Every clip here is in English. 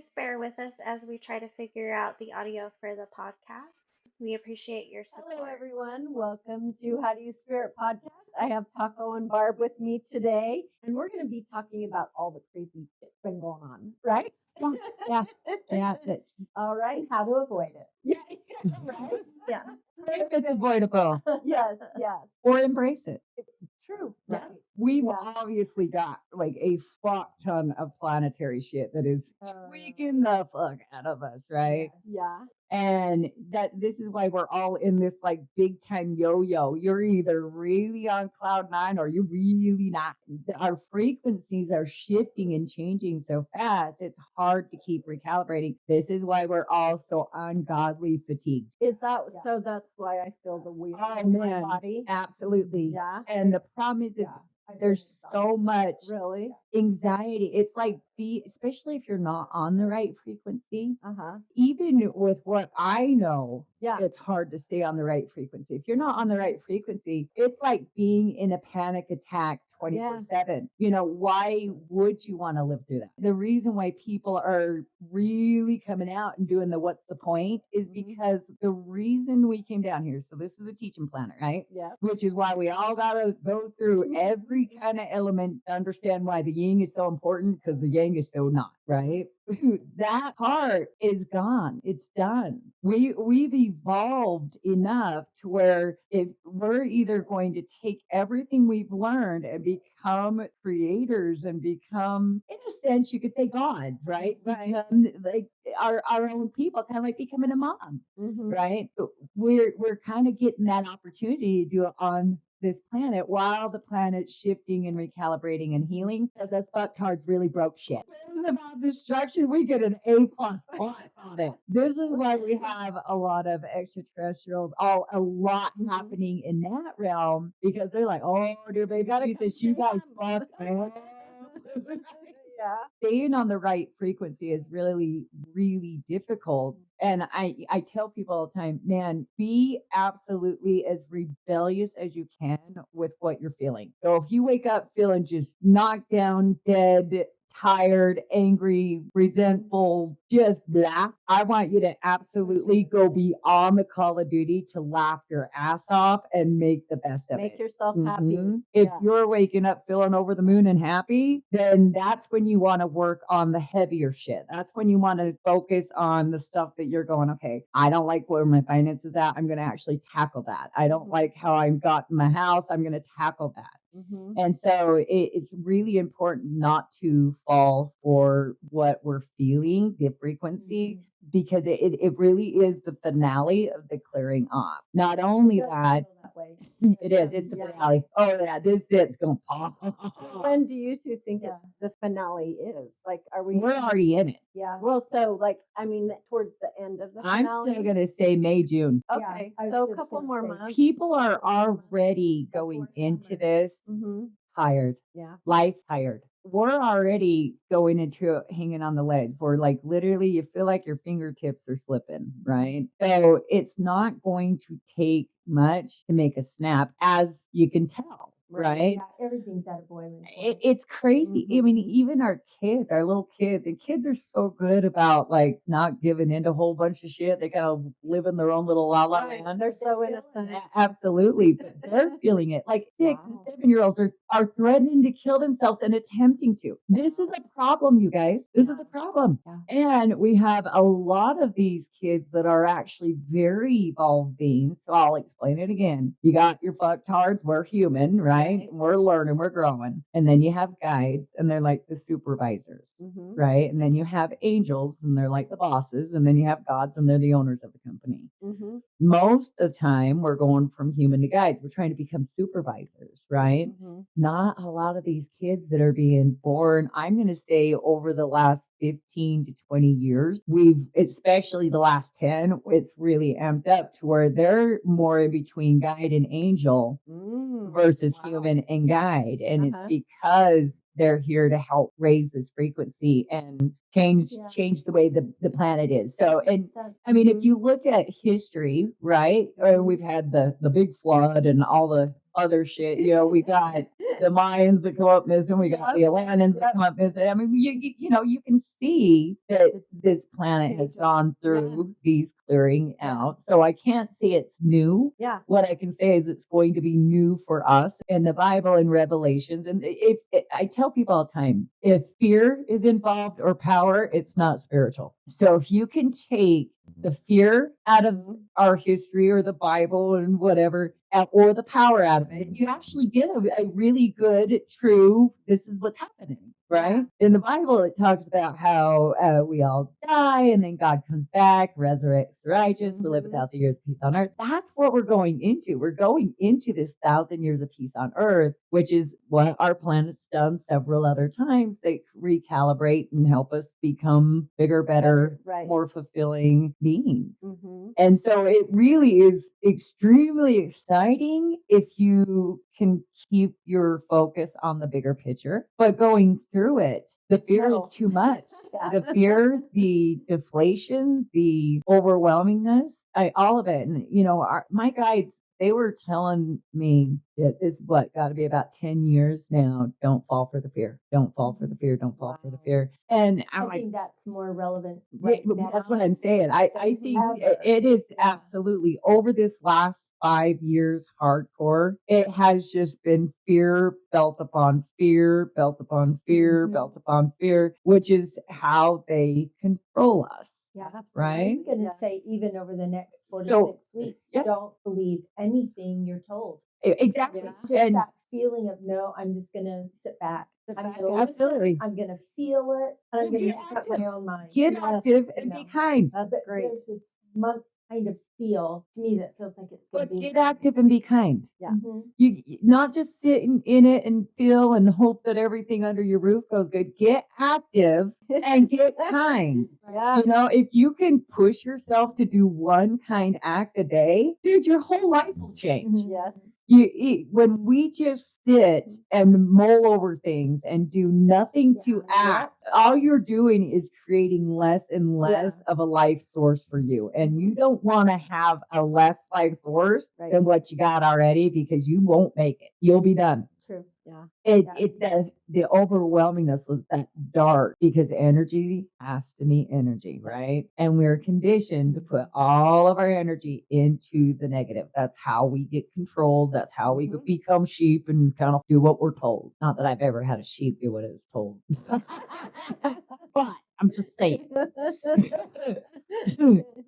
please bear with us as we try to figure out the audio for the podcast. We appreciate your Hello, support. everyone. Welcome to How Do You Spirit podcast. I have Taco and Barb with me today, and we're going to be talking about all the crazy shit's been going on, right? Yeah. All right. How to avoid it. Yeah. Right. Yeah. If it's avoidable, Yes. or embrace it. True. Yeah. Right. We've Yeah. obviously got like a fuck ton of planetary shit that is tweaking the fuck out of us, right? Yes. Yeah. And that this is why we're all in this like big time yo-yo. You're either really on cloud nine or you're really not. Our frequencies are shifting and changing so fast, it's hard to keep recalibrating. This is why we're all so ungodly fatigued. Is that Yeah. so? That's why I feel the weird Oh, in my man. body. Absolutely. Yeah. And the problem is, Yeah. I there's feel so exhausted. much Really? anxiety. It's like especially if you're not on the right frequency. Uh-huh. Even with what I know, Yeah. it's hard to stay on the right frequency. If you're not on the right frequency, it's like being in a panic attack 24/7. You know, why would you want to live through that? The reason why people are really coming out and doing the what's the point is because the reason we came down here. So this is a teaching planet, right? Yeah. Which is why we all got to go through every kind of element to understand why the yin is so important, because the yang is so not, right? That part is gone. It's done. We've evolved enough to where if we're either going to take everything we've learned and become creators and become, in a sense, you could say gods, right? Become like our own people, kind of like becoming a mom, right? We're kind of getting that opportunity to do it on this planet while the planet's shifting and recalibrating and healing, because us fucktards really broke shit. This is about destruction. We get an A plus on it. This is why we have a lot of extraterrestrials, a lot happening in that realm, because they're like, oh, dear baby Jesus, you guys fuck, man. Yeah. Staying on the right frequency is really, really difficult. And I tell people all the time, man, be absolutely as rebellious as you can with what you're feeling. So if you wake up feeling just knocked down, dead, tired, angry, resentful, just blah, I want you to absolutely go beyond the call of duty to laugh your ass off and make the best of it. Make yourself happy. If Yeah. you're waking up feeling over the moon and happy, then that's when you want to work on the heavier shit. That's when you want to focus on the stuff that you're going, okay, I don't like where my finances at. I'm going to actually tackle that. I don't like how I've got my house. I'm going to tackle that. And so it's really important not to fall for what we're feeling, the frequency, because it really is the finale of the clearing off. Not only It does that, feel that way. it is. It's the finale. Oh yeah, this shit's gonna pop. So when do you two think Yeah. the finale is? Like, are we? We're already in it. Yeah. Well, so like, I mean, towards the end of the I'm finale. still gonna say May, June. Okay, I was so a just couple gonna more say months. People are already going Before into summer. this tired, Yeah. life tired. We're already going into it hanging on the ledge where like literally you feel like your fingertips are slipping, right? So it's not going to take much to make a snap, as you can tell, right? Yeah, everything's at a boiling point. It's crazy. I mean, even our kids, our little kids, and kids are so good about like not giving in to a whole bunch of shit. They kind of live in their own little la la Right. land. They're so They're innocent. feeling Absolutely, but they're feeling it. Like 6 and Wow. 7-year-olds are threatening to kill themselves and attempting to. This is a problem, you guys. This is a problem. Yeah. And we have a lot of these kids that are actually very evolved beings. So I'll explain it again. You got your fucktards, we're human, right? We're learning, we're growing. And then you have guides, and they're like the supervisors, right? And then you have angels, and they're like the bosses. And then you have gods, and they're the owners of the company. Most of the time, we're going from human to guides. We're trying to become supervisors, right? Not a lot of these kids that are being born, I'm going to say over the last 15 to 20 years, especially the last 10, it's really amped up to where they're more in between guide and angel versus human and guide. And it's because they're here to help raise this frequency and change the way the planet is. So, and I mean, if you look at history, right, or we've had the big flood and all the other shit. We got the Mayans that come up missing. We got the Atlanteans that come up missing. I mean, you can see that this planet has gone through these clearing out. So I can't say it's new. Yeah. What I can say is it's going to be new for us in the Bible and Revelations. And I tell people all the time, if fear is involved or power, it's not spiritual. So if you can take the fear out of our history or the Bible and whatever, or the power out of it, you actually get a really good, true, this is what's happening, right? In the Bible, it talks about how we all die and then God comes back, resurrects the righteous, we live 1,000 years of peace on earth. That's what we're going into. We're going into this 1,000 years of peace on earth, which is what our planet's done several other times. They recalibrate and help us become bigger, better, more fulfilling beings. And so it really is extremely exciting if you can keep your focus on the bigger picture. But going through it, the fear is too much. The fear, the deflation, the overwhelmingness, all of it. And, my guides, they were telling me that this is got to be about 10 years now. Don't fall for the fear. Don't fall for the fear. Don't fall for the fear. And I I'm like, think that's more relevant yeah, right now. that's what I'm saying. I think it is absolutely over this last 5 years hardcore. It has just been fear built upon fear, built upon fear, built upon fear, which is how they control us. Yeah, right. I'm going to say even over the next 4 to So, 6 weeks, yeah. don't believe anything you're told. Exactly. It's just that feeling of no, I'm just going to sit back. I'm going to Absolutely. listen. I'm going to feel it. And I'm going to Get make up my own mind. Get active and be kind. That's But great. there's this month kind of feel to me that feels like it's going But to be. get active and be kind. Yeah. You not just sitting in it and feel and hope that everything under your roof goes good. Get active and get kind. Yeah. If you can push yourself to do one kind act a day, dude, your whole life will change. Yes. When we just sit and mull over things and do nothing to act, all you're doing is creating less and less of a life source for you. And you don't want to have a less life source than what you got already, because you won't make it. You'll be done. True. Yeah. The overwhelmingness of that dart, because energy has to meet energy, right? And we're conditioned to put all of our energy into the negative. That's how we get controlled. That's how we become sheep and kind of do what we're told. Not that I've ever had a sheep do what it was told. But I'm just saying.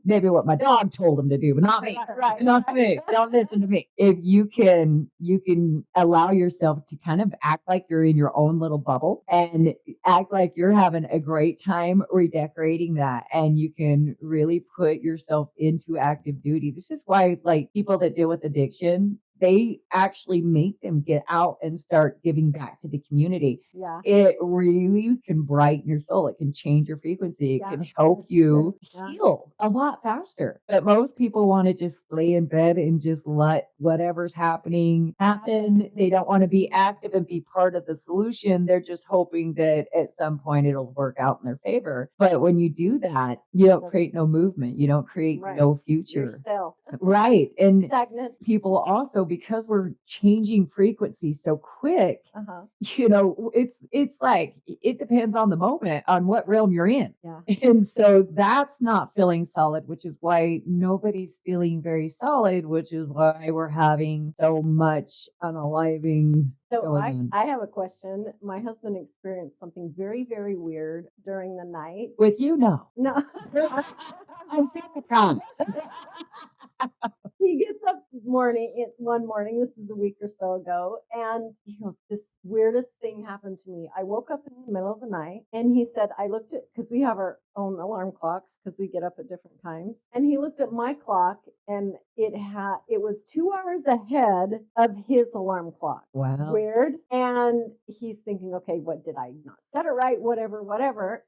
Maybe what my dog told him to do, but not me. Not me. Don't listen to me. If you can allow yourself to kind of act like you're in your own little bubble and act like you're having a great time redecorating that, and you can really put yourself into active duty. This is why, like, people that deal with addiction, they actually make them get out and start giving back to the community. Yeah. It really can brighten your soul. It can change your frequency. It can help that's you true. heal a lot faster. But most people want to just lay in bed and just let whatever's happening happen. They don't want to be active and be part of the solution. They're just hoping that at some point it'll work out in their favor. But when you do that, you don't create no movement. You don't create no You're future. still Right. And stagnant. people also, because we're changing frequency so quick, it's like it depends on the moment, on what realm you're in. Yeah. And so that's not feeling solid, which is why nobody's feeling very solid, which is why we're having so much unaliving So going on. I have a question. My husband experienced something very, very weird during the night. With you, no. No. I'm surprised. He gets up one morning, this is a week or so ago, and he goes, this weirdest thing happened to me. I woke up in the middle of the night, and he said, I looked at, because we have our own alarm clocks, because we get up at different times, and he looked at my clock, and it was 2 hours ahead of his alarm clock. Wow. Weird. And he's thinking, okay, what did I not set it right? Whatever.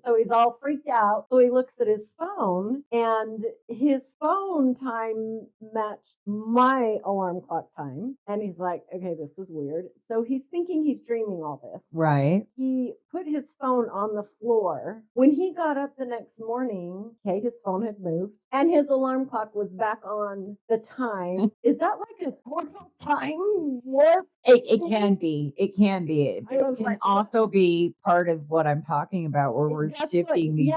So he's all freaked out. So he looks at his phone, and his phone time matched my alarm clock time. And he's like, okay, this is weird. So he's thinking he's dreaming all this. Right. He put his phone on the floor. When he got got up the next morning. Okay, his phone had moved and his alarm clock was back on the time. Is that like a portal time warp? It can be. It can be. It I was can like, also be part of what I'm talking about, where we're That's what, shifting these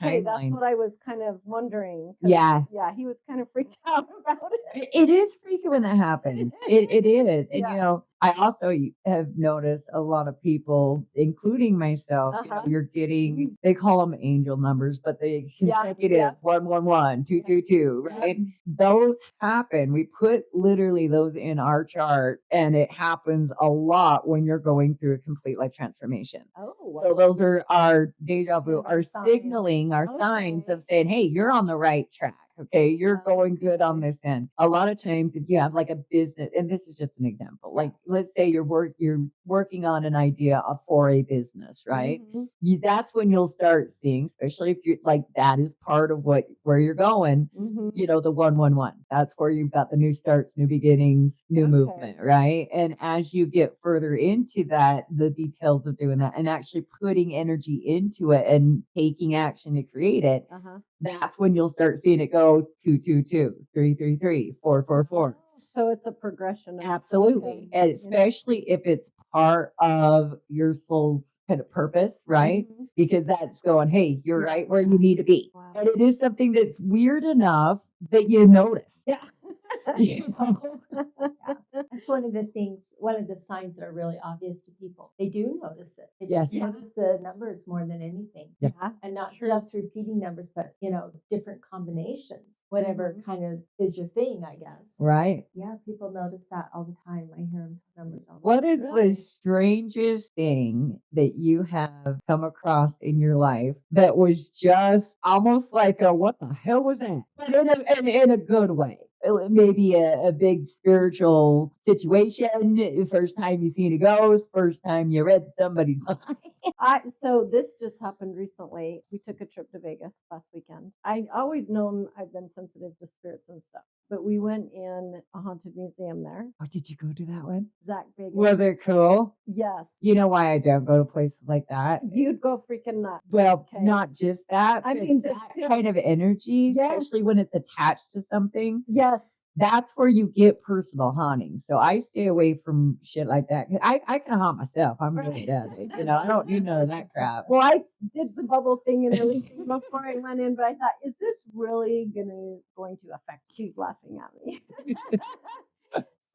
okay, that's timelines. what I was kind of wondering. Yeah. Yeah, he was kind of freaked out about it. It is freaky when that happens. It is. And, Yeah. I also have noticed a lot of people, including myself, you're getting, they call them angel numbers, but they consecutive 111, 222, right? Those happen. We put literally those in our chart, and it happens a lot when you're going through a complete life transformation. Oh, So those are our deja vu, Kind of our our signs. signaling, our signs of saying, hey, you're on the right track. Okay, you're going good on this end. A lot of times, if you have like a business, and this is just an example, like let's say you're working on an idea for a business, right? Mhm. That's when you'll start seeing, especially if you're like that is part of where you're going. Mhm. The 111. That's where you've got the new starts, new beginnings, new movement, right? And as you get further into that, the details of doing that and actually putting energy into it and taking action to create it, that's when you'll start seeing it go 222, 333, 444. So it's a progression. Absolutely. And especially if it's part of your soul's kind of purpose, right? Mhm. Because that's going, hey, you're Yeah. right where you need to be. Wow. And it is something that's weird enough that you notice. Yeah. You know? That's one of the things, one of the signs that are really obvious to people. They do notice it. They Yes. notice the numbers more than anything. Yeah. And not True. just repeating numbers, but, different combinations, whatever kind of is your thing, I guess. Right. Yeah, people notice that all the time. I hear numbers all the What time. is the strangest thing that you have come across in your life that was just almost like a what the hell was that? But in a good way. Maybe a big spiritual situation. First time you seen a ghost. First time you read somebody's mind. So this just happened recently. We took a trip to Vegas last weekend. I always known I've been sensitive to spirits and stuff, but we went in a haunted museum there. Oh, did you go to that one? Zach Vegas. Was it cool? Yes. You know why I don't go to places like that? You'd go freaking nuts. Well, Okay. not just that. I but mean, that kind of energy, Yes. especially when it's attached to something. Yes. That's where you get personal haunting. So I stay away from shit like that. 'Cause I can haunt myself. I'm really good at it. I don't do none of that crap. Well, I did the bubble thing and everything before I went in, but I thought, is this really going to affect? She's laughing at me.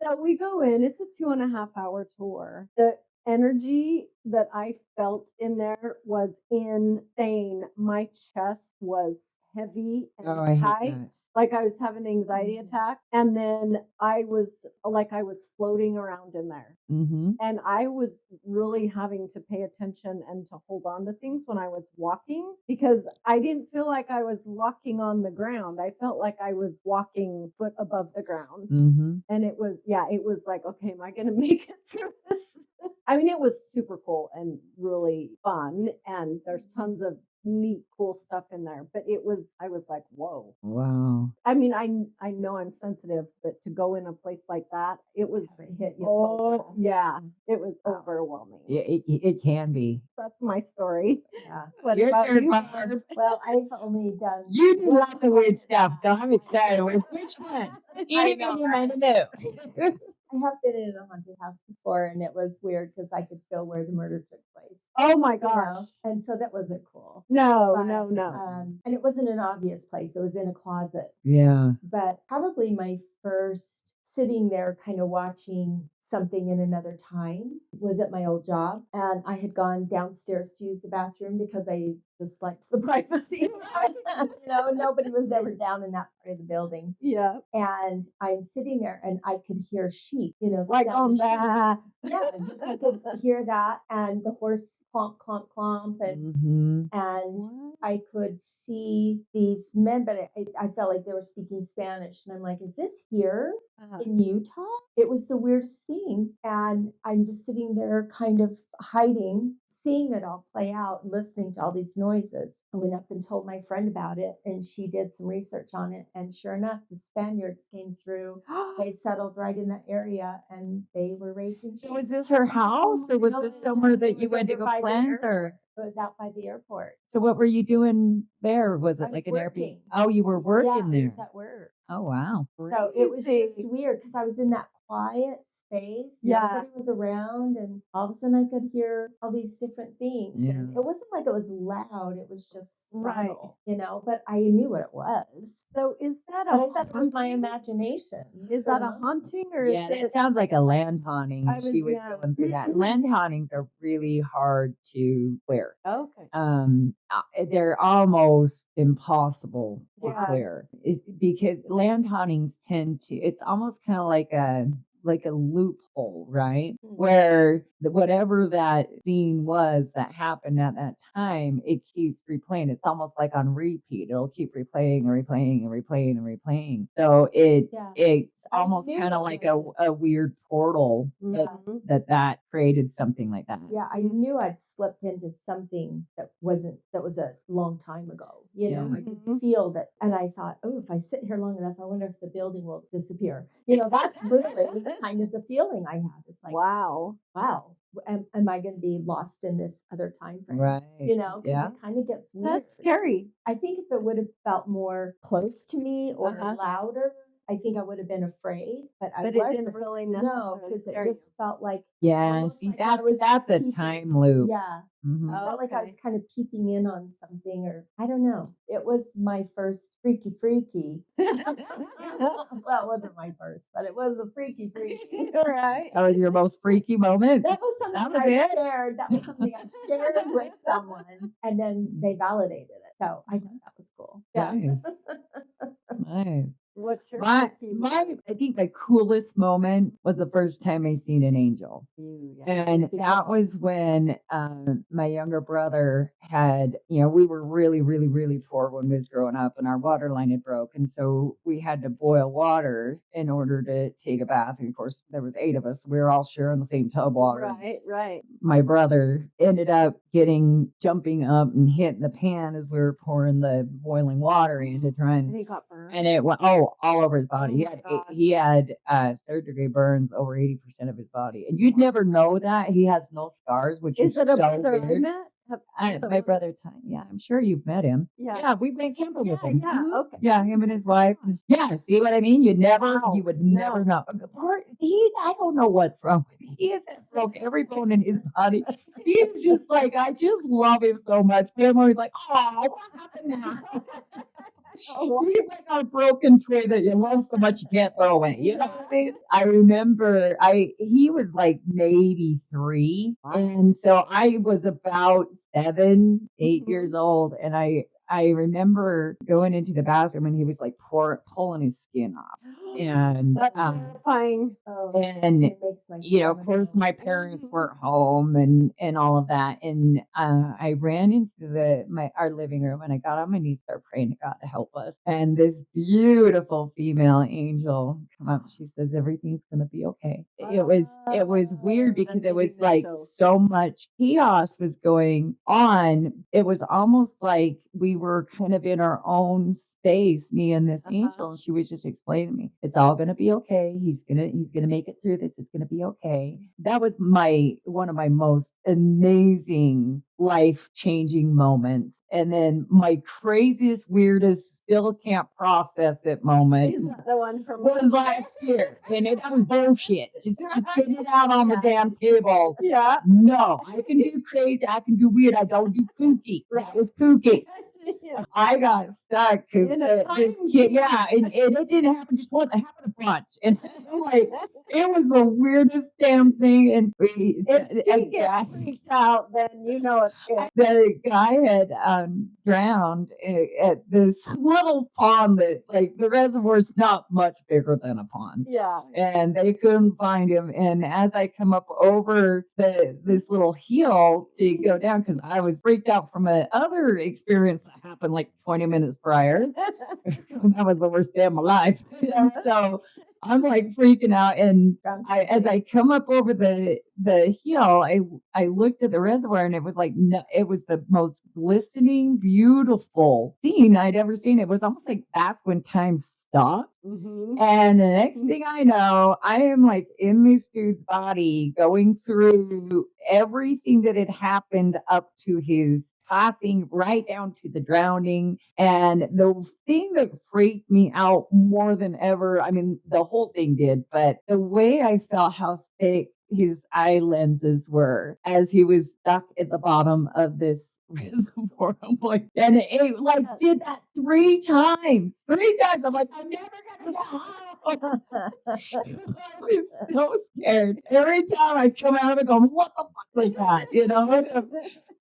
So we go in. It's a 2.5 hour tour. The energy that I felt in there was insane. My chest was heavy and Oh, I hate tight, that. like I was having an anxiety attack. And then I was like I was floating around in there. Mm-hmm. And I was really having to pay attention and to hold on to things when I was walking because I didn't feel like I was walking on the ground. I felt like I was walking foot above the ground. Mm-hmm. And it was like, okay, am I going to make it through this? I mean, it was super cool and really fun. And there's tons of neat, cool stuff in there. But I was like, whoa. Wow. I mean, I know I'm sensitive, but to go in a place like that, it was, It hit you full blast. yeah, it was overwhelming. Yeah, it can be. That's my story. Yeah. What Your about turn, you? Barb. Well, I've only done. You do lots of weird stuff, so I'm excited. Which one? I know, You might know. I have been in a haunted house before, and it was weird because I could feel where the murder took place. Oh my you gosh. know, and so that wasn't cool. No, But, no. and it wasn't an obvious place. It was in a closet. Yeah. But probably my first sitting there kind of watching something in another time was at my old job. And I had gone downstairs to use the bathroom because I just liked the privacy. Nobody was ever down in that part of the building. Yeah. And I'm sitting there and I could hear sheep, the Like sound on of sheep. that. Yeah, just I could hear that and the horse clomp, clomp, clomp. And I could see these men, but I felt like they were speaking Spanish. And I'm like, is this here in Utah? It was the weirdest thing. And I'm just sitting there kind of hiding, seeing it all play out and listening to all these noises. I went up and told my friend about it, and she did some research on it. And sure enough, the Spaniards came through. They settled right in that area, and they were raising sheep. So was this her house, or was this somewhere that you went to go cleanse, or? It was out by the airport. So what were you doing there? Was I it was like an Airbnb? working. Oh, you were Yeah, working I there. was at work. Oh, wow. So it was just Crazy. weird because I was in that quiet space. Yeah. Nobody was around, and all of a sudden I could hear all these different things. Yeah. And it wasn't like it was loud, it was just Right. subtle, but I knew what it was. So is that But a I thought it was my haunting? imagination. Is for that the a most part. haunting or Yeah, is that it? sounds like a land haunting. I was- She was yeah. going through that. Land hauntings are really hard to clear. Okay. They're almost impossible to Yeah. clear. Because land hauntings tend to, it's almost kind of like a loophole, right? Mhm. Where whatever that scene was that happened at that time, it keeps replaying. It's almost like on repeat. It'll keep replaying and replaying and replaying and replaying. So it's I almost knew kind of it like wasn't. a weird portal Mhm. that created something like that. Yeah, I knew I'd slipped into something that was a long time ago. Yeah. I could Mhm. feel that. And I thought, oh, if I sit here long enough, I wonder if the building will disappear. That's really kind of the feeling I have. It's like, Wow. am I going to be lost in this other time frame? Right. 'Cause Yeah. it kind of gets weird. That's scary. I think if it would have felt more close to me or Uh-huh. louder, I think I would have been afraid, but I But it wasn't. didn't really No, necessarily because it scare you. just felt like Yeah. almost See, like I was that's a peeping. time loop. Yeah. Mhm. I felt like I was Okay. kind of peeping in on something, or I don't know. It was my first freaky. Well, it wasn't my first, but it was a freaky. All right. That was your most freaky moment. That was something was I it? shared. That was something I shared with someone, and then they validated it. So I thought that was cool. Yeah. Nice. Nice. What's your My, freaky my, moment? I think my coolest moment was the first time I seen an angel. And Pretty that cool. was when my younger brother had, we were really, really, really poor when we was growing up, and our water line had broke. And so we had to boil water in order to take a bath. And of course, there was 8 of us. We were all sharing the same tub water. Right. My brother ended up jumping up and hitting the pan as we were pouring the boiling water in to try And he got burned. and it went all over his body. Oh He had 3rd-degree burns over 80% of his body, and you'd never know that. He has no scars, which is Is it a so brother I weird. met? My brother, yeah, I'm sure you've met him. Yeah. Yeah, we went camping with him. Yeah. Mhm. Okay. Yeah, him and his wife. Yeah, see what I mean? You Wow. would never know. I don't know what's wrong with him. He has broke every bone in his body. He's just like, I just love him so much. But I'm always like, oh, what happened now? He's like our broken toy that you love so much you can't throw away. You know what I mean? I remember he was like maybe 3. And so I was about 7, 8 Mhm. years old. And I remember going into the bathroom and he was like pulling his skin off. And That's terrifying. Oh, and it makes my of stomach course, go. my parents weren't home and all of that. And I ran into our living room and I got on my knees, started praying to God to help us. And this beautiful female angel come up. She says, "Everything's gonna be okay." It was weird because it was like so much chaos was going on. It was almost like we were kind of in our own space, me and this angel. And she was just explaining to me, it's all gonna be okay. He's gonna make it through this. It's gonna be okay. That was one of my most amazing life-changing moments. And then my craziest, weirdest, still can't process it moment Is that the one from was last year. And that was bullshit. Just getting it out on the damn table. Yeah. No, I can do crazy. I can do weird. I don't do kooky. That was kooky. Yeah. I got stuck because In a time yeah, and it didn't happen just once. It happened a bunch, and like it was the weirdest damn thing. And If he gets freaked out, then you know it's good. the guy had drowned at this little pond that, like, the reservoir's not much bigger than a pond. Yeah. And they couldn't find him. And as I come up over this little hill to go down, because I was freaked out from another experience that happened like 20 minutes prior. That was the worst day of my life. So I'm like freaking out. And as I come up over the hill, I looked at the reservoir and it was like, no, it was the most glistening, beautiful scene I'd ever seen. It was almost like that's when time stopped. And the next thing I know, I am like in this dude's body going through everything that had happened up to his passing right down to the drowning. And the thing that freaked me out more than ever, I mean, the whole thing did, but the way I felt how thick his eye lenses were as he was stuck at the bottom of this reservoir. I'm like, and it like did that 3 times. 3 times. I'm like, I'm never gonna get out. I was so scared. Every time I come out of it, going, what the fuck was that? You know,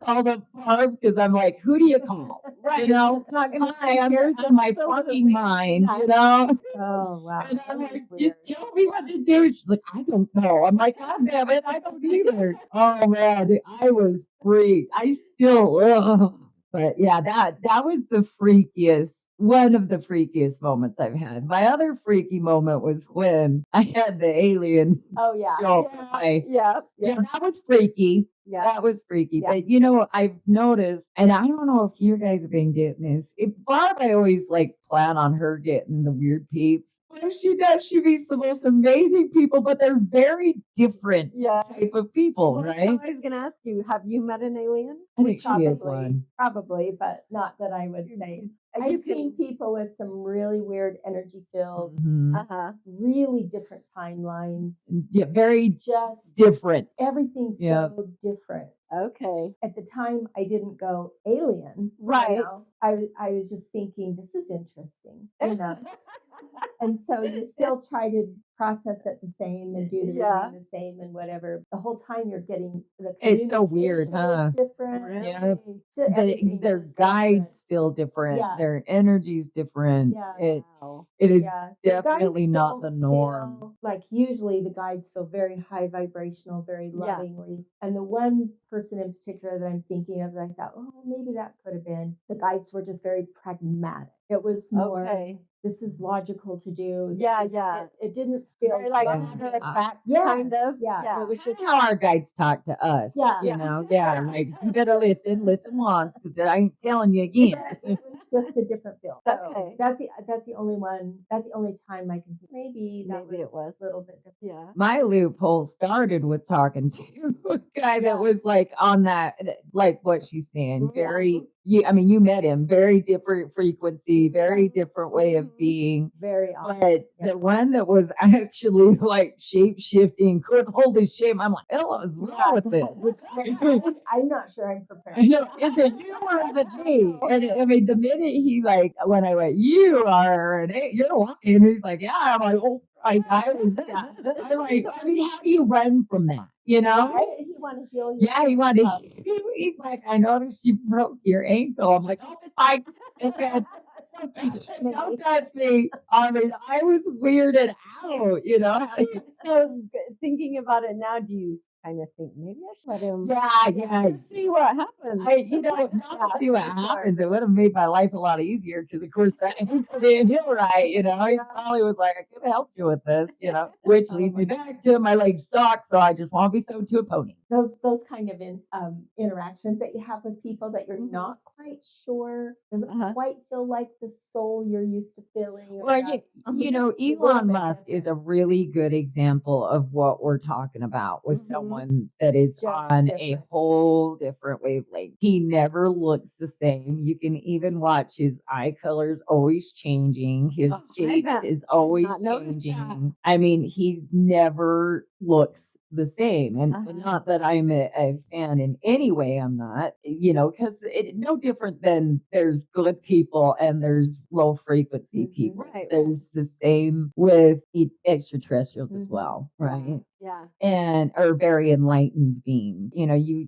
call the Barb because I'm like, who do you call? You know, It's not gonna hi, I'm scare in my so fucking mind. You know. Oh wow. And I'm That like, was just weird. tell me what to do. She's like, I don't know. I'm like, God damn it, I don't either. Oh man, I was freaked. I still, ugh. But yeah, that was the freakiest, one of the freakiest moments I've had. My other freaky moment was when I had the alien Oh yeah. show. Yeah. Yeah, that was freaky. Yeah. That was freaky. Yeah. But you know, I've noticed, and I don't know if you guys have been getting this. Barb, I always like plan on her getting the weird peeps. When she does, she meets the most amazing people, but they're very different type of people, Well, right? so I was gonna ask you, have you met an alien? I think she is Probably, one. probably, but not that I would say. I've seen people with some really weird energy fields, Mhm. really different timelines, Yeah, very just different. everything's Yeah. so different. Okay. At the time, I didn't go alien. Right. You know? I was just thinking, this is interesting. You know? And so you still try to process it the same and do the reading the same and whatever. The whole time you're getting the It's so weird, communication huh? is different. Yeah. So everything's Their just guides different. feel different. Yeah. Their energy's different. Yeah. It is The definitely guides not the don't norm. feel like usually the guides feel very high vibrational, very lovingly. And the one person in particular that I'm thinking of, that I thought, oh, maybe that could have been. The guides were just very pragmatic. It was more, this is logical to do. It didn't feel Very like matter of fact, kind of. Yeah. It was just how our guides talk to us. Yeah. You know, like you better listen once because I ain't telling you again. But it was just a different feel. So Okay. that's the only one. That's the only time I can think. Maybe it was a little bit different. Yeah. My loophole started with talking to a guy that was like on that, like what she's saying, very. I mean, you met him, very different frequency, very different way of being. Very awesome. But the one that was actually like shape shifting, couldn't hold his shape. I'm like, hell, what was wrong with this? I'm not sure I'm prepared. I know, is it you or is it me? And I mean, the minute he like, when I went, you are, and you're walking, he's like, yeah, I'm like, oh, I was, I'm like, I mean, how do you run from that? You know? Right? You want to heal yourself. Yeah, he wanted. He's like, I noticed you broke your ankle. I'm like, oh, it's fine. It's good. Don't touch me. I mean, I was weirded out. You know. So thinking about it now, do you kind of think maybe I should let him? Yeah. See what happens. Not to see what happens. It would have made my life a lot easier because, of course, that ankle didn't heal right. You know, he probably was like, I could have helped you with this. You know, which leads me back to my legs suck, so I just want to be sewed to a pony. Those kind of interactions that you have with people that you're not quite sure doesn't quite feel like the soul you're used to feeling. Well, you know, Elon Musk is a really good example of what we're talking about with someone that is Just on a different. whole different wavelength. He never looks the same. You can even watch his eye colors always changing. His shape is always changing. I mean, he never looks the same. And not that I'm a fan in any way, I'm not, you know, because no different than there's good people and there's low frequency people. Right. There's the same with extraterrestrials as well, right? Yeah. and or very enlightened being. You know, you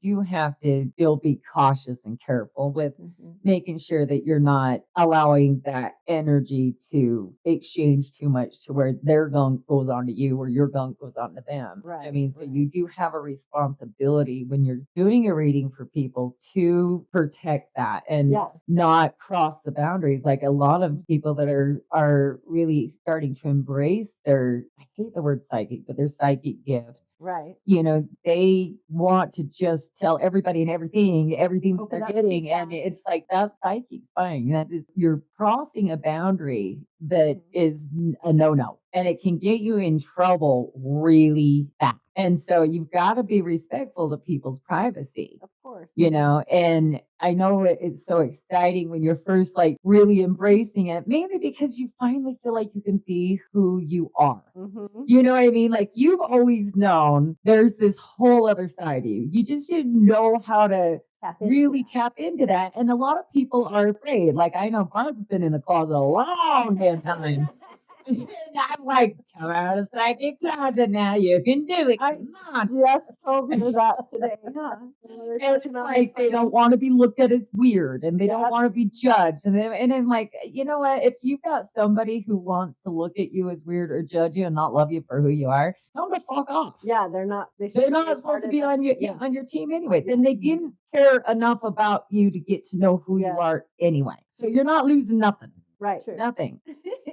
do have to still be cautious and careful with making sure that you're not allowing that energy to exchange too much to where their gunk goes on to you or your gunk goes on to them. I Right, mean, so right. you do have a responsibility when you're doing a reading for people to protect that and Yeah. not cross the boundaries. Like a lot of people that are really starting to embrace their, I hate the word psychic, but their psychic gift. Right. You know, they want to just tell everybody and everything that Open they're up too getting. And fast. it's like, that's psychic spying. That is, you're crossing a boundary that is a no-no. And it can get you in trouble really fast. And so you've got to be respectful to people's privacy. Of course. You know, and I know it's so exciting when you're first like really embracing it, mainly because you finally feel like you can be who you are. You know what I mean? Like you've always known there's this whole other side of you. You just didn't know how to really tap into that. And a lot of people are afraid. Like I know Barb's been in the closet a long damn time. And I'm like, come out of the psychic closet now. You can do it. Come on. Just told her that today, huh? And it's like they don't want to be looked at as weird and they don't want to be judged. And then like, you know what? If you've got somebody who wants to look at you as weird or judge you and not love you for who you are, tell them to fuck off. Yeah, they're not. They're not supposed to be on your team anyway. Then they didn't care enough about you to get to know who you are anyway. So you're not losing nothing. Right. Nothing.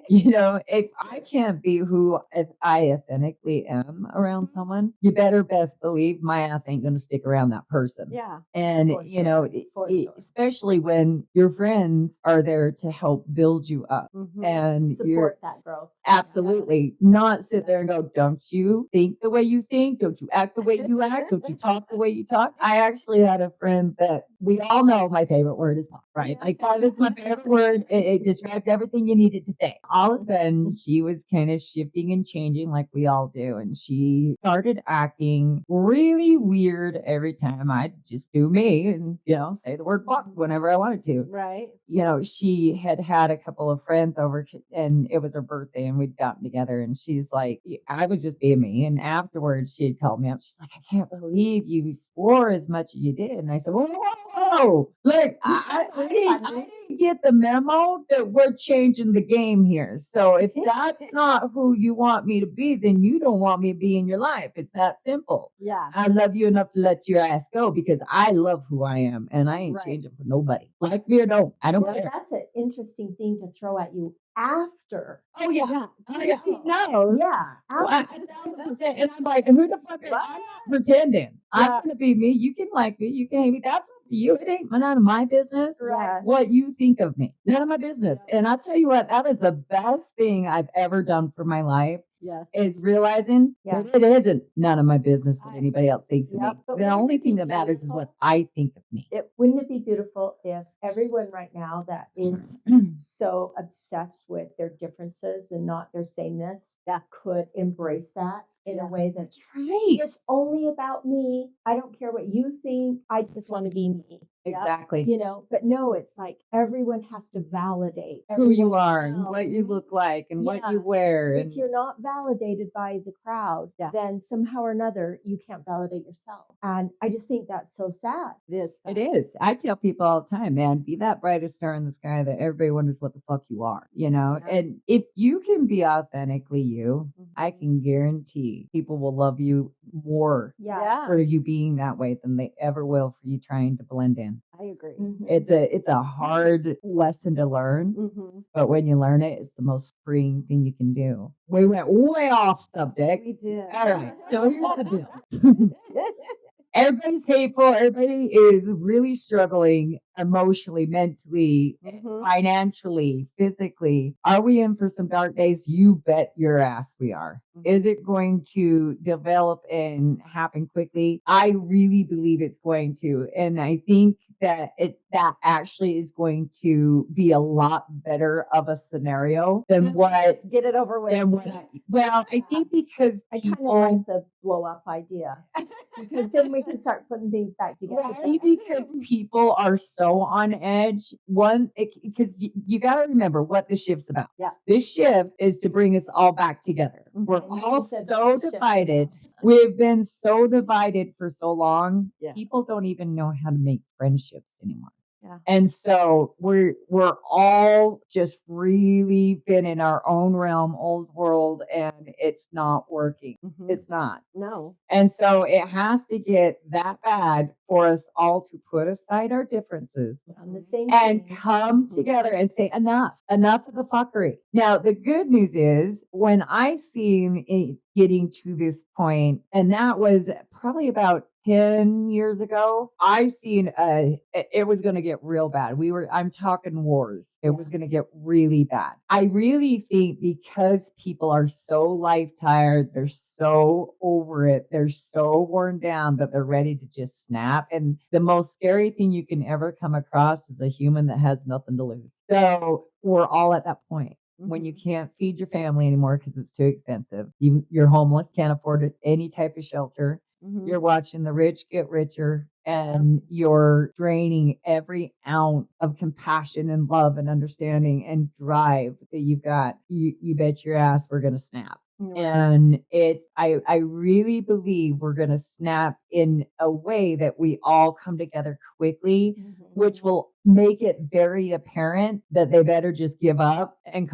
You know, if I can't be who I authentically am around someone, you better best believe my ass ain't going to stick around that person. Yeah. And, For you know, sure. especially when your friends are there to help build you up and Support that growth. absolutely not sit there and go, don't you think the way you think? Don't you act the way you act? Don't you talk the way you talk? I actually had a friend that we all know my favorite word is talk, right? Like that is my favorite word. It describes everything you needed to say. All of a sudden, she was kind of shifting and changing like we all do. And she started acting really weird every time I'd just do me and, you know, say the word fuck whenever I wanted to. Right. You know, she had a couple of friends over and it was her birthday and we'd gotten together and she's like, I was just being me. And afterwards she had called me up. She's like, I can't believe you swore as much as you did. And I said, whoa, whoa, whoa. Look, I didn't get the memo that we're changing the game here. So if that's not who you want me to be, then you don't want me to be in your life. It's that simple. Yeah. I love you enough to let your ass go because I love who I am and I ain't changing for nobody. Like me or no, I don't care. That's an interesting thing to throw at you after. Oh yeah. Oh yeah. He knows. Yeah. Well, 1000%. And I'm like, who the fuck is I'm not pretending. I'm gonna be me. You can like me, you can hate me. That's up to you. It ain't none of my business. Right. What you think of me. None of my business. And I'll tell you what, that is the best thing I've ever done for my life. Yes. Is realizing that it isn't none of my business what anybody else thinks of me. But The only thing that matters is what I think of me. Wouldn't it be beautiful if everyone right now that is so obsessed with their differences and not their sameness could embrace that in a way that's right. It's only about me. I don't care what you think. I just want to be me. Exactly. You know, but no, it's like everyone has to validate who you are and what you look like and what you wear. If you're not validated by the crowd, then somehow or another you can't validate yourself. And I just think that's so sad. It is. It is. I tell people all the time, man, be that brightest star in the sky that everybody wonders what the fuck you are, you know? And if you can be authentically you, I can guarantee people will love you more for you being that way than they ever will for you trying to blend in. I agree. It's a hard lesson to learn, but when you learn it, it's the most freeing thing you can do. We went way off subject. We did. All right, so here's the deal. Everybody's hateful. Everybody is really struggling emotionally, mentally, financially, physically. Are we in for some dark days? You bet your ass we are. Is it going to develop and happen quickly? I really believe it's going to. And I think that that actually is going to be a lot better of a scenario than what Get it over with. than what well, I think because I kind of people like the blow up idea because then we can start putting things back together. right, because people are so on edge. One, because you got to remember what the shift's about. Yeah. This shift is to bring us all back together. We're And you all said so shift. divided. We've been so divided for so long. Yeah. People don't even know how to make friendships anymore. Yeah. And so we're all just really been in our own realm, old world, and it's not working. Mhm. It's not. No. And so it has to get that bad for us all to put aside our differences On the same and thing. come together and say, enough of the fuckery. Now, the good news is when I seen it getting to this point, and that was probably about 10 years ago, I seen it was going to get real bad. I'm talking wars. It was going to get really bad. I really think because people are so life tired, they're so over it, they're so worn down that they're ready to just snap. And the most scary thing you can ever come across is a human that has nothing to lose. So we're all at that point. When you can't feed your family anymore because it's too expensive, you're homeless, can't afford any type of shelter. Mhm. You're watching the rich get richer, and you're draining every ounce of compassion and love and understanding and drive that you've got. You bet your ass we're gonna snap. Right. And I really believe we're gonna snap in a way that we all come together quickly, which will make it very apparent that they better just give up and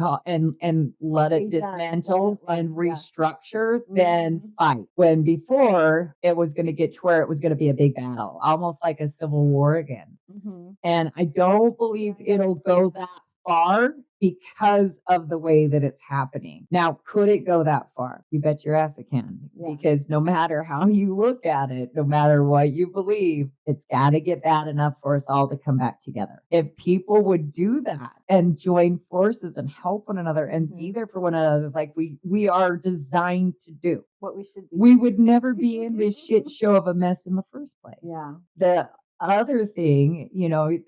let it Be done. dismantle Let it and run, yeah. restructure than fight. When before it was going to get to where it was going to be a big battle, almost like a civil war again. Mhm. And I don't believe it'll go that far because of the way that it's happening. Now, could it go that far? You bet your ass it can. Yeah. Because no matter how you look at it, no matter what you believe, it's got to get bad enough for us all to come back together. If people would do that and join forces and help one another and be there for one another, like we are designed to do, What we should be. we would never be in this shit show of a mess in the first place. Yeah. The other thing,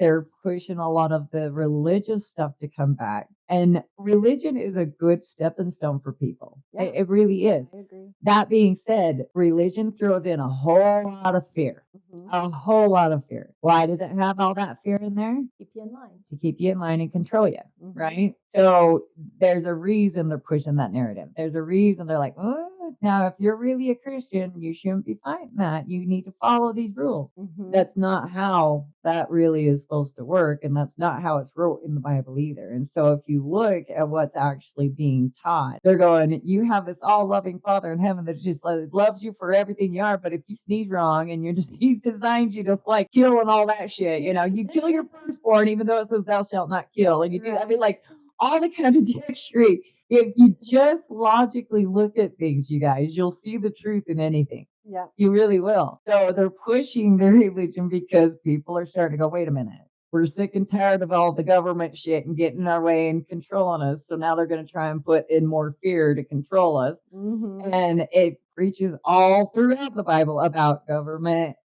they're pushing a lot of the religious stuff to come back. And religion is a good stepping stone for people. Yeah. It really is. I agree. That being said, religion throws in a whole lot of fear. Mhm. A whole lot of fear. Why does it have all that fear in there? Keep you in line. To keep you in line and control you, Mhm. right? So there's a reason they're pushing that narrative. There's a reason they're like, oh, now if you're really a Christian, you shouldn't be fighting that. You need to follow these rules. Mhm. That's not how that really is supposed to work. And that's not how it's wrote in the Bible either. And so if you look at what's actually being taught, they're going, you have this all loving Father in heaven that just loves you for everything you are. But if you sneeze wrong and he's designed you to like kill and all that shit, you kill your firstborn, even though it says thou shalt not kill. And you do, I mean, like all the contradictory. If you just logically look at things, you guys, you'll see the truth in anything. Yeah. You really will. So they're pushing their religion because people are starting to go, wait a minute. We're sick and tired of all the government shit and getting in our way and controlling us. So now they're going to try and put in more fear to control us. Mhm. And it preaches all throughout the Bible about government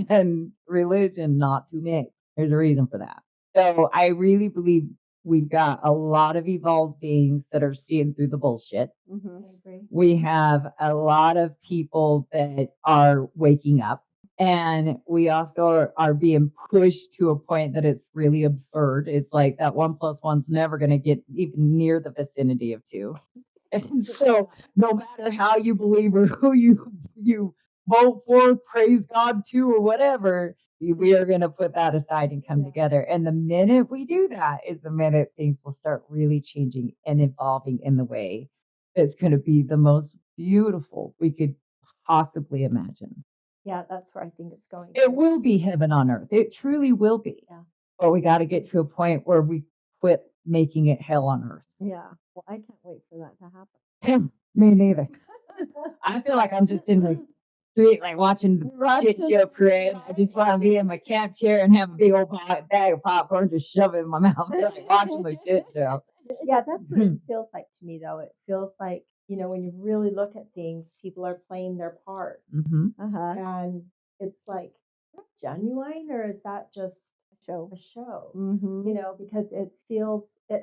and religion not to mix. There's a reason for that. So I really believe we've got a lot of evolved beings that are seeing through the bullshit. Mhm. I agree. We have a lot of people that are waking up, and we also are being pushed to a point that it's really absurd. It's like that 1+1's never going to get even near the vicinity of 2. And so no matter how you believe or who you vote for, praise God to, or whatever, we are going to put that aside and come together. And the minute we do that is the minute things will start really changing and evolving in the way that's going to be the most beautiful we could possibly imagine. Yeah, that's where I think it's going. It will be heaven on earth. It truly will be. Yeah. But we got to get to a point where we quit making it hell on earth. Yeah. Well, I can't wait for that to happen. Me neither. I feel like I'm just in the street, like watching the shit show parade. I just want to be in my camp chair and have a big old bag of popcorn, just shove it in my mouth, like watching the shit show. Yeah, that's what it feels like to me, though. It feels like, when you really look at things, people are playing their part. Mm-hmm. Uh-huh. And it's like, is that genuine or is that just. show. a show, Mm-hmm. you know, because it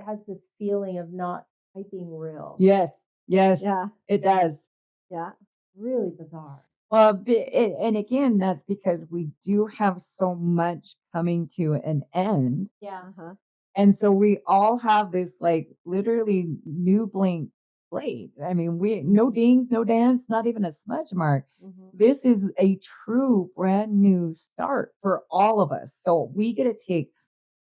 has this feeling of not quite being real. Yes. Yes. Yeah. It does. Yeah. Really bizarre. Well, and again, that's because we do have so much coming to an end. Yeah. Uh-huh. And so we all have this like literally new blank slate. I mean, no dings, no dance, not even a smudge mark. Mm-hmm. This is a true brand new start for all of us. So we get to take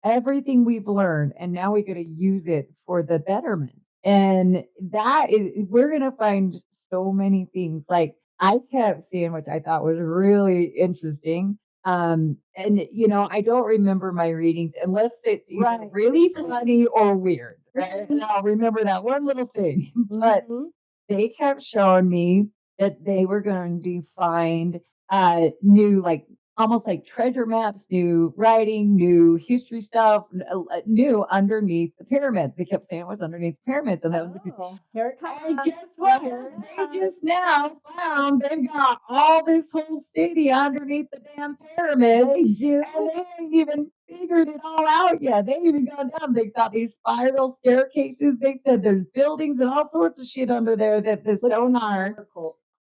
everything we've learned and now we got to use it for the betterment. And we're going to find so many things. Like I kept seeing, which I thought was really interesting. And I don't remember my readings unless it's either Right. really funny or weird. Right? And I'll remember that one little thing. But Mhm. they kept showing me that they were going to find new, like almost like treasure maps, new writing, new history stuff, new underneath the pyramids. They kept saying it was underneath the pyramids, and Oh, here it comes. and guess what? Here it They comes. just now found they've got all this whole city underneath the damn pyramid. They do. And they ain't even figured it all out yet. They ain't even gone down. They've got these spiral staircases. They said there's buildings and all sorts of shit under there that the sonar.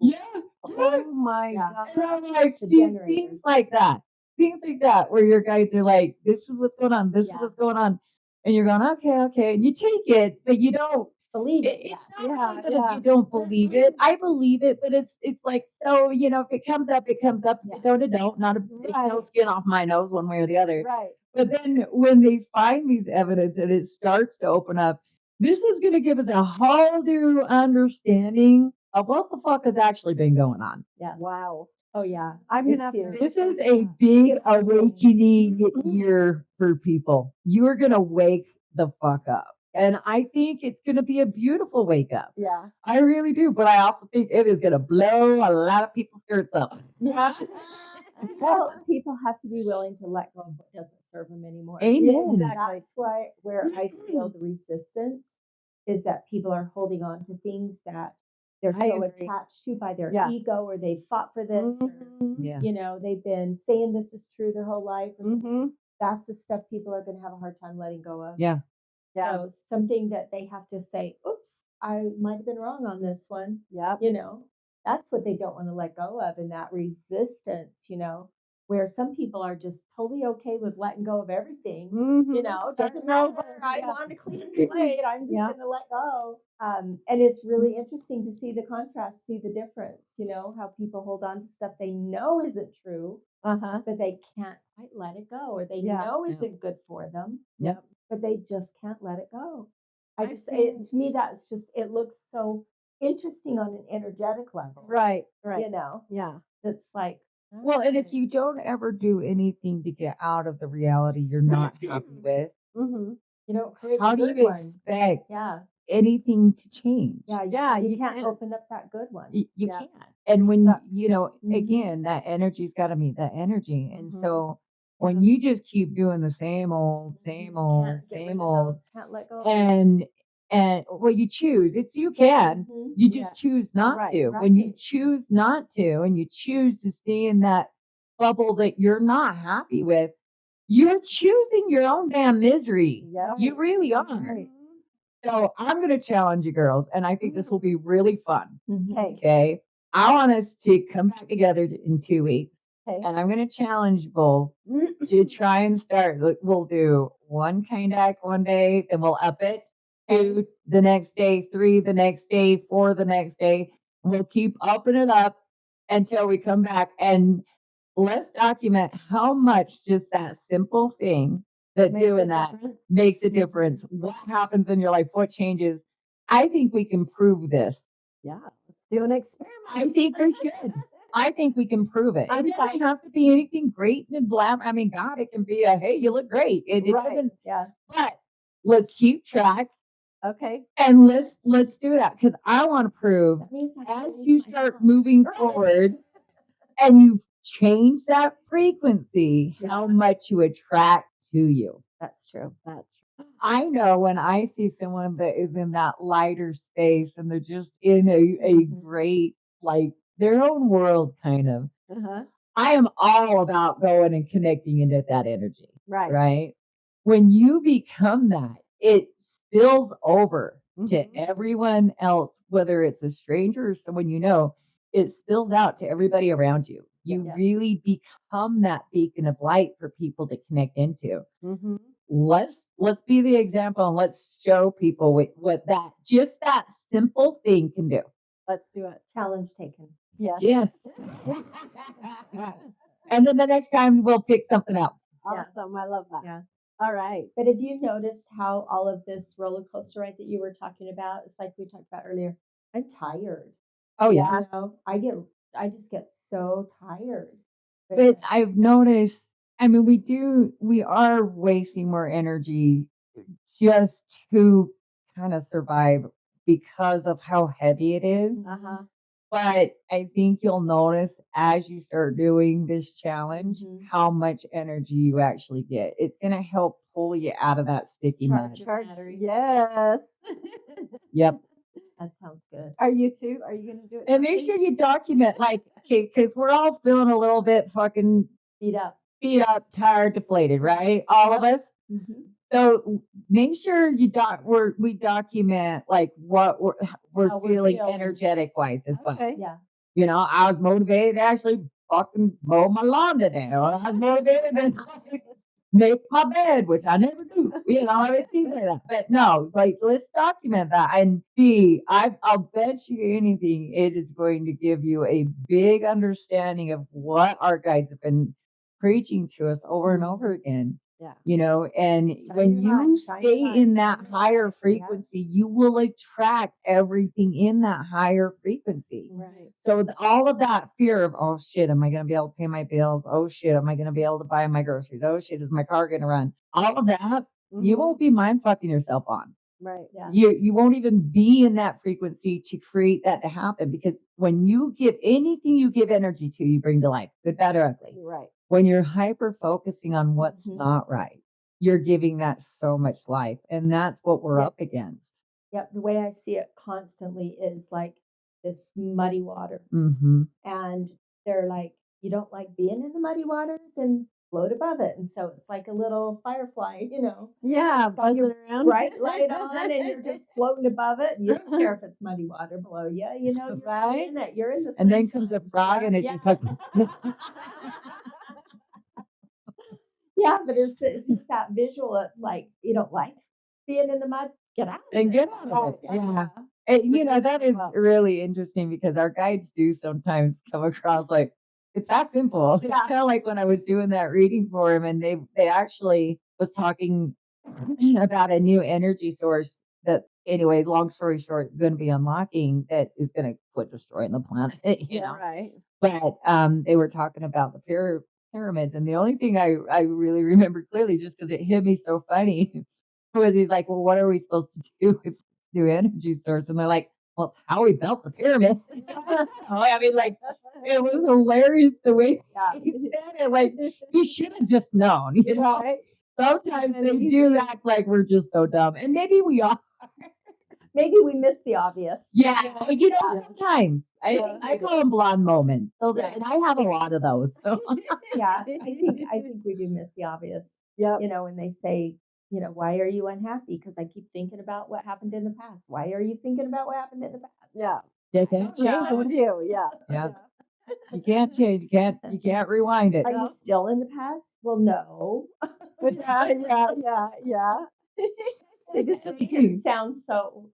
Yeah. Oh my Yeah. God. And I'm like, The see, generators. things like that. Things like that where your guides are like, this is what's going on. This is Yeah. what's going on. And you're going, okay. And you take it, but you don't. Believe it. It's Yeah. not that Yeah. you don't believe it. I believe it, but it's like, so, if it comes up, it comes up. If Yeah. it don't, it don't. Not Right. no skin off my nose one way or the other. Right. But then when they find these evidence and it starts to open up, this is going to give us a whole new understanding of what the fuck has actually been going on. Yeah. Wow. Oh yeah. I'm gonna It's have to. huge. This is a big awakening year for people. You are going to wake the fuck up. And I think it's going to be a beautiful wake up. Yeah. I really do. But I also think it is going to blow a lot of people's skirts up. Yeah. Well, people have to be willing to let go of what doesn't serve them anymore. Amen. Exactly. That's where I feel the resistance is that people are holding on to things that they're I so agree. attached to by their Yeah. ego, or they fought for this, or, Mhm. Yeah. they've been saying this is true their whole life. Or something. Mhm. That's the stuff people are going to have a hard time letting go of. Yeah. Yeah. So something that they have to say, oops, I might have been wrong on this one. Yep. That's what they don't want to let go of. And that resistance, where some people are just totally okay with letting go of everything. Mhm. Doesn't Starting matter. over. I Yeah. want a clean slate. I'm just Yeah. going to let go. And it's really interesting to see the contrast, see the difference, how people hold on to stuff they know isn't true, Uh-huh. but they can't quite let it go, or they Yeah. know isn't good for them, Yep. but they just can't let it go. I've To me, that's just, it looks so interesting on an energetic level. Right. Yeah. It's like, Well, and if alright. you don't ever do anything to get out of the reality you're not happy with, Mhm. Create how a do good you one. expect Yeah. anything to change? Yeah. You can't can't. open up that good one. You Yeah. can't. And when, Stuck. again, that energy's got to meet that energy. And Mhm. so when you just keep doing the same old, Can't get rid same of old, those. Can't let go of them. well, you choose. You can. Mhm. You just Yeah. choose not Right, to. When you right. choose not to and you choose to stay in that bubble that you're not happy with, you're choosing your own damn misery. Yep. You Right. really are. Right. So I'm going to challenge you girls, and I think this will be really fun. Mhm. Okay. I want us to come back together in 2 weeks, Okay. and I'm going to challenge both to try and start. We'll do 1 kayak one day, then we'll up it, 2 the next day, 3 the next day, 4 the next day. We'll keep upping it up until we come back, and let's document how much just that simple thing that Makes a doing that difference. makes a difference. What happens in your life? What changes? I think we can prove this. Yeah. Let's do an experiment. I think we should. I think we can prove it. I'm It doesn't have to be anything great and blah. I mean, God, it can be a hey, you look great. It Right. doesn't. Yeah. But let's keep track Okay. and let's do that because I want to prove That means I as can't leave you my start house. moving Right. forward and you change that frequency, how much you attract to you. That's true. I know when I see someone that is in that lighter space and they're just in a great, like their own world kind of, Uh-huh. I am all about going and connecting into that energy. Right. right? When you become that, it spills over to Mhm. everyone else, whether it's a stranger or someone you know, it spills out to everybody around you. You Yeah. really become that beacon of light for people to connect into. Mhm. Let's be the example and let's show people what that just that simple thing can do. Let's do it. Challenge taken. Yes. Yeah. And then the next time we'll pick something else. Yeah. Awesome. I love that. Yeah. All right. But have you noticed how all of this roller coaster ride that you were talking about, it's like we talked about earlier, I'm tired. Oh yeah. You know, I just get so tired. But I've noticed, I mean, we are wasting more energy just to kind of survive because of how heavy it is. Uh-huh. But I think you'll notice as you start doing this challenge Mhm. how much energy you actually get. It's going to help pull you out of that sticky mud. Charge battery. Yes. Yep. That sounds good. Are you too? Are you going to do it? And make Jesse? sure you document, like, okay, because we're all feeling a little bit fucking Beat up. beat up, tired, deflated, right? All of us. Mm-hmm. So make sure we document like what we're How we're feeling feeling. energetic wise as well. Okay. Yeah. You know, I was motivated to actually fucking mow my lawn today. Or I was motivated to make my bed, which I never do. You know, I mean, things like that. But no, like let's document that and see. I'll bet you anything, it is going to give you a big understanding of what our guides have been preaching to us over and over again. Yeah. You know, and Shine when your light, you shine stay your light, in shine that your higher light. Yeah. frequency, you will attract everything in that higher frequency. Right. So all of that fear of, oh shit, am I going to be able to pay my bills? Oh shit, am I going to be able to buy my groceries? Oh shit, is my car going to run? All of that, you Mhm. won't be mind fucking yourself on. Right. Yeah. You won't even be in that frequency to create that to happen, because when you give anything you give energy to, you bring to life, good, bad, or ugly. Right. When you're hyper focusing on what's Mhm. not right, you're giving that so much life, and that's what we're Yep. up against. Yep. The way I see it constantly is like this muddy water. Mm-hmm. And they're like, you don't like being in the muddy water? Then float above it. And so it's like a little firefly, you know. Yeah. It's got your Buzzing around. bright light on and you're just floating above it. You don't care if it's muddy water below you. You know, you're Right. in it. You're in the And then comes a sunshine. frog, Yeah. and it's Yeah. just like, Yeah, but it's just that visual. It's like, you don't like being in the mud? Get out of and it. get out of it. Right. Yeah. And, you know, that is Well. really interesting because our guides do sometimes come across like, it's that simple. It's Yeah. kind of like when I was doing that reading for him, and they actually was talking about a new energy source that, anyway, long story short, going to be unlocking, that is going to quit destroying the planet, you Yeah. know. Right. But they were talking about the pyramids, and the only thing I really remember clearly, just because it hit me so funny, was he's like, "Well, what are we supposed to do with this new energy source?" And they're like, "Well, it's how we built the pyramid." I mean, like, it was hilarious the way Yeah. he said it. Like, you should have just known, you know. Right. Sometimes And they easy. do act like we're just so dumb, and maybe we are. Maybe we missed the obvious. Yeah, you know, Yeah. sometimes Yeah. I call them blonde moments. Those, Yeah. and I have a lot of those. So. Yeah, I think we do miss the obvious. Yep. You know, when they say, you know, why are you unhappy? Because I keep thinking about what happened in the past. Why are you thinking about what happened in the past? Yeah. You can't change know. With it. you. Yeah. Yeah. You can't change. You can't rewind it. Are you still in the past? Well, no. Yeah. Yeah. Yeah. Yeah. They just make it sound so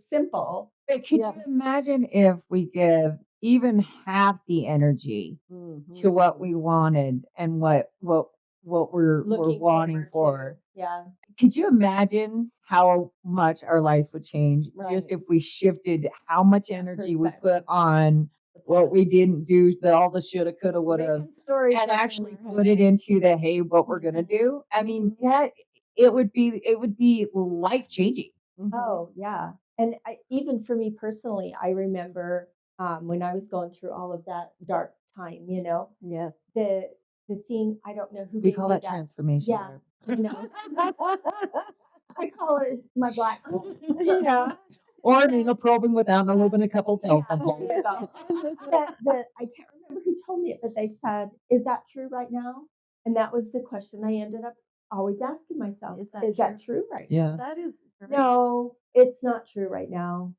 simple. But could Yeah. you imagine if we give even half the energy Mhm. to what we wanted and what we're Looking wanting forward for? to. Yeah. Could you imagine how much our life would change just Right. if we shifted how much energy we put Perspective. on The what we past. didn't do, all the shoulda, coulda, woulda, Making stories and up in actually our put it heads. into the, hey, what we're gonna do? I mean, that it would be life changing. Mhm. Oh, yeah. And even for me personally, I remember when I was going through all of that dark time, you know, Yes. the thing, I don't know who We gave call me that that. transformation. Yeah, you know, I call it my black hole. Yeah. Or anal probing without no open a couple telephone There poles. you go. I can't remember who told me it, but they said, "Is that true right now?" And that was the question I ended up always asking myself, Is that is that true right now? Yeah. That is great. No, it's not true right now.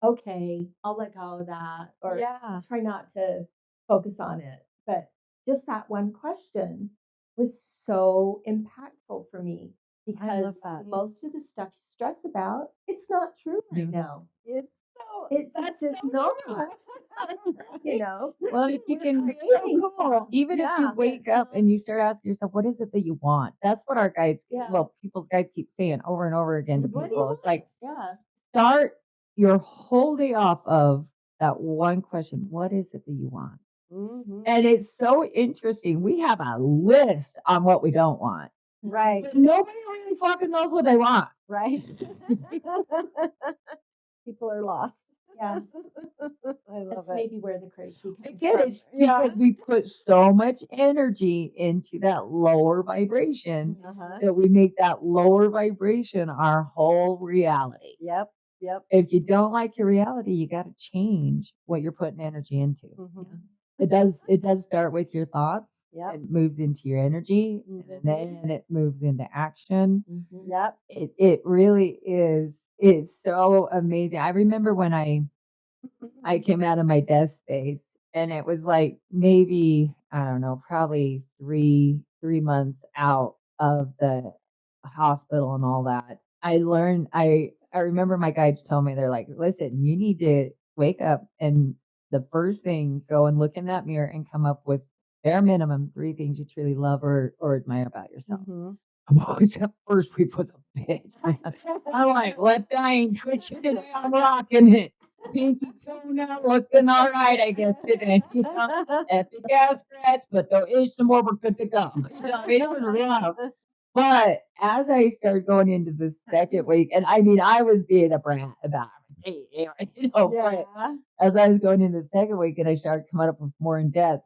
Okay, I'll let go of that, or Yeah. try not to focus on it. But just that one question was so impactful for me I love because that. most of the stuff you stress about, it's not true right Yeah. now. It's so It's that's just is so not. true. You know, Well, if you we're can, creating stuff. even if you Yeah. wake that's up and you start asking yourself, what is it that you want? That's what our guides, Yeah. well, people's guides keep saying over and over again to What do you people. It's want? like, Yeah. start your whole day off of that one question. What is it that you want? Mm-hmm. And it's so interesting. We have a list on what we don't want, Right. but nobody really fucking knows what they want. Right. People are lost. Yeah. I love That's it. maybe where the crazy comes Again, from. it's because we put so much energy into that lower vibration Uh-huh. that we make that lower vibration our whole reality. Yep. Yep. If you don't like your reality, you got to change what you're putting energy into. Mm-hmm. It does start with your thoughts. Yep. It moves into your energy, Mhm. and then it moves into action. Mhm. Yep. It really is. It's so amazing. I remember when I came out of my desk space, and it was like maybe, I don't know, probably three months out of the hospital and all that. I remember my guides told me, they're like, listen, you need to wake up and the first thing, go and look in that mirror and come up with bare minimum 3 things you truly love or admire about yourself. Mm-hmm. Well, that first week was a bitch, man. I'm like, left eye ain't twitching today. I'm rocking it. Pinky toe now looking all right, I guess, today. You know, epic ass scratch, but there is some more. We're good to go. You know, I mean, it was rough. But as I started going into the second week, and I mean, I was being a brat about it, you know, but Yeah. as I was going into the second week and I started coming up with more in depth,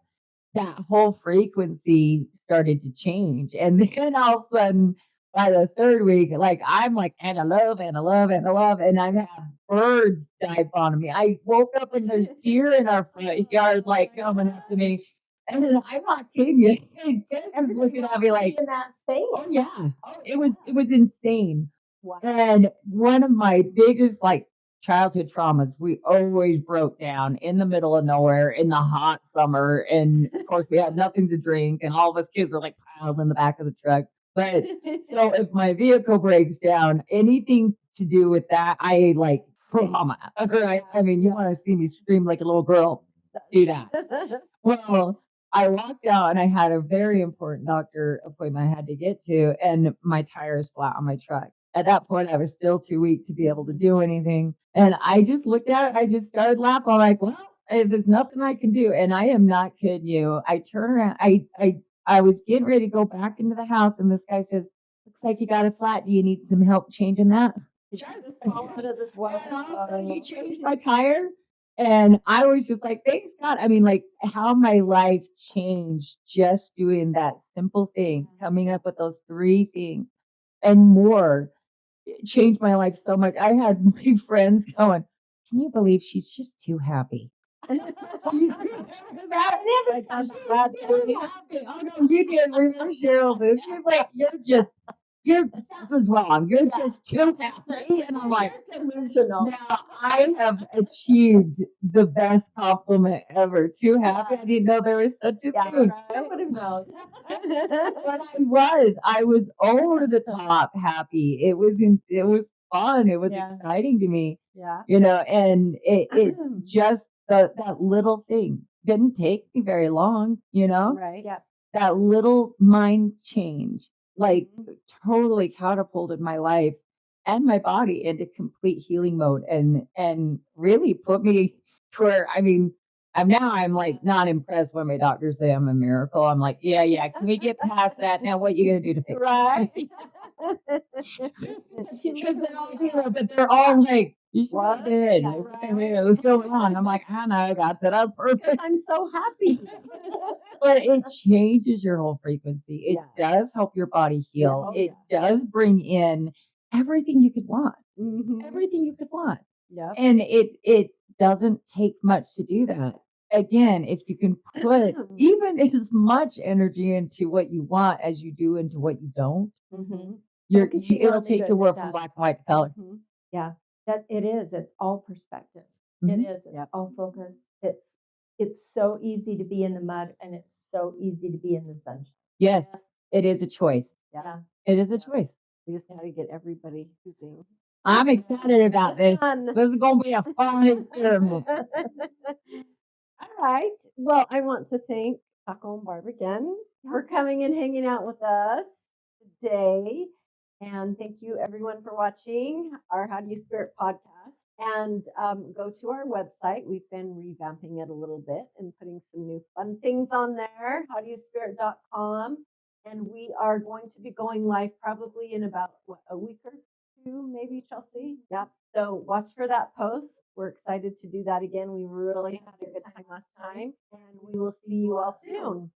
that whole frequency started to change. And then all of a sudden, by the third week, like I'm like, and I love, and I love, and I love, and I have birds dive on me. I woke up and there's deer in our front yard, like coming up to me. And then I'm not kidding you. And Jess is Everybody looking at wants me to like, be in that space. oh yeah. Oh, it was insane. Wow. And one of my biggest like childhood traumas, we always broke down in the middle of nowhere in the hot summer. And of course we had nothing to drink and all of us kids were like piled in the back of the truck. But so if my vehicle breaks down, anything to do with that, I like trauma. Right? I mean, you want to see me scream like a little girl, do that. Well, I walked out and I had a very important doctor appointment I had to get to, and my tire is flat on my truck. At that point, I was still too weak to be able to do anything. And I just looked at it. I just started laughing. I'm like, well, there's nothing I can do. And I am not kidding you. I turn around. I was getting ready to go back into the house, and this guy says, looks like you got it flat. Do you need some help changing that? Did you just fall out of this world? And all of a sudden, he changed my tire. And I was just like, thanks God. I mean, like how my life changed just doing that simple thing, coming up with those 3 things and more. It changed my life so much. I had my friends going, can you believe she's just too happy? I never saw that last Too happy. Oh no, you didn't remember Cheryl this. She's like, you're that was wrong. You're just too happy. And I'm like, delusional. now I have achieved the best compliment ever. Too happy. I didn't know there was such a Yeah, thing. I would have known. But I was over the top happy. It was fun. It was Yeah. exciting to me, Yeah. you know, and it just that little thing didn't take me very long, you know, Right. Yeah. that little mind change, like totally catapulted my life and my body into complete healing mode and really put me to where, I mean, I'm like not impressed when my doctors say I'm a miracle. I'm like, yeah, can we get past that? Now what you gonna do to fix it? Right. Because they're all here, but they're all like, you should What? be dead. Yeah, Like, right. what's going on? I'm like, I know, God said I'm perfect. I'm so happy. But it changes your whole frequency. It does help your body heal. Oh, It does bring in everything you could want. Mm-hmm. Everything you could want. Yep. And it doesn't take much to do that. Again, if you can put even as much energy into what you want as you do into what you don't, Mm-hmm. It'll take your world from black and white to color. Mm-hmm. Yeah, that it is. It's all perspective. Mhm. It is. It's Yep. all focus. It's so easy to be in the mud, and it's so easy to be in the sunshine. Yes, it is a choice. Yeah. It is a choice. We just got to get everybody moving. I'm excited about this. Fun. This is going to be a fun experiment. All right. Well, I want to thank Taco and Barb again for coming and hanging out with us today. And thank you everyone for watching our How Do You Spirit podcast. And go to our website. We've been revamping it a little bit and putting some new fun things on there, howdoyouspirit.com. And we are going to be going live probably in about a week or two, maybe, Chelsea. Yeah. So watch for that post. We're excited to do that again. We really had a good time last time, and we will see you all soon.